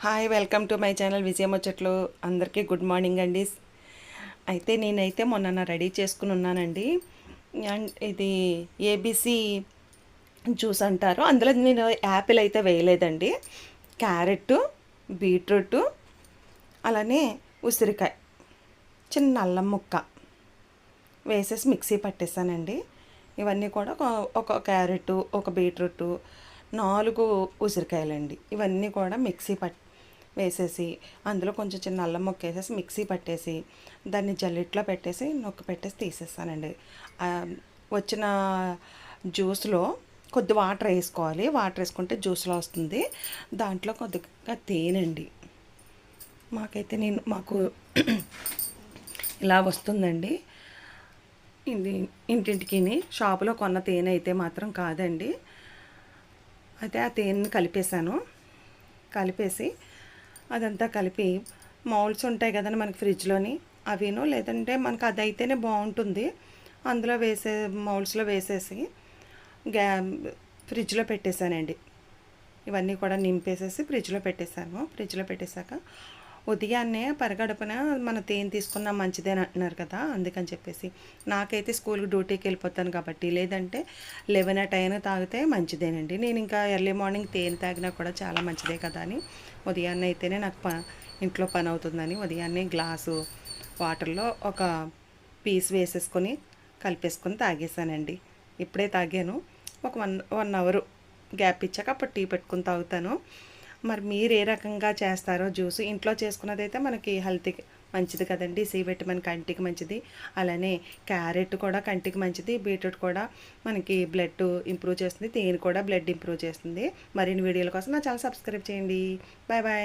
Hi, welcome to my channel Vijaya ముచ్చట్లు. అందరికీ good morning అండి. అయితే నేనైతే మొన్న రెడీ చేసుకుని ఉన్నానండి. అండ్ ఇది ఏబీసీ జ్యూస్ అంటారు. అందులో నేను యాపిల్ అయితే వేయలేదండి. క్యారెట్, బీట్రూట్, అలానే ఉసిరికాయ, చిన్న అల్లం ముక్క వేసేసి మిక్సీ పట్టేసానండి. ఇవన్నీ కూడా ఒక క్యారెట్, ఒక బీట్రూట్, 4 ఉసిరికాయలండి. ఇవన్నీ కూడా మిక్సీ వేసేసి అందులో కొంచెం చిన్న అల్లం ముక్క వేసేసి మిక్సీ పట్టేసి దాన్ని జల్లిట్లో పెట్టేసి నొక్కి పెట్టేసి తీసేస్తానండి. వచ్చిన జ్యూస్లో కొద్ది వాటర్ వేసుకోవాలి. వాటర్ వేసుకుంటే జ్యూస్లో వస్తుంది. దాంట్లో కొద్దిగా తేనండి. మాకు ఇలా వస్తుందండి. ఇది ఇంటింటికి షాపులో కొన్న తేనె అయితే మాత్రం కాదండి. అయితే ఆ తేనెని కలిపేసి అదంతా కలిపి మౌల్డ్స్ ఉంటాయి కదండి మనకి ఫ్రిడ్జ్లోని, అవిను లేదంటే మనకు అది అయితేనే బాగుంటుంది. అందులో మౌల్డ్స్లో వేసేసి ఫ్రిడ్జ్లో పెట్టేశానండి. ఇవన్నీ కూడా నింపేసేసి ఫ్రిడ్జ్లో పెట్టేశాక ఉదయాన్నే పరిగడుపున మన తేనె తీసుకున్నా మంచిదేని అంటున్నారు కదా, అందుకని చెప్పేసి నాకైతే స్కూల్కి డ్యూటీకి వెళ్ళిపోతాను కాబట్టి, లేదంటే 11 ఆ టైం తాగితే మంచిదేనండి. నేను ఇంకా ఎర్లీ మార్నింగ్ తేనె తాగినా కూడా చాలా మంచిదే కదా అని ఉదయాన్నే అయితేనే నాకు ఇంట్లో పని అవుతుందని ఉదయాన్నే గ్లాసు వాటర్లో ఒక పీస్ వేసేసుకొని కలిపేసుకొని తాగేసానండి. ఇప్పుడే తాగాను. ఒక వన్ అవర్ గ్యాప్ ఇచ్చాక అప్పుడు టీ పెట్టుకుని తాగుతాను. మరి మీరు ఏ రకంగా చేస్తారో జ్యూస్ ఇంట్లో చేసుకున్నదైతే మనకి హెల్త్కి మంచిది కదండి. సి విటమిన్ కంటికి మంచిది. అలానే క్యారెట్ కూడా కంటికి మంచిది. బీట్రూట్ కూడా మనకి బ్లడ్ ఇంప్రూవ్ చేస్తుంది. తేనె కూడా బ్లడ్ ఇంప్రూవ్ చేస్తుంది. మరిన్ని వీడియోల కోసం నా ఛానల్ సబ్స్క్రైబ్ చేయండి. Bye bye.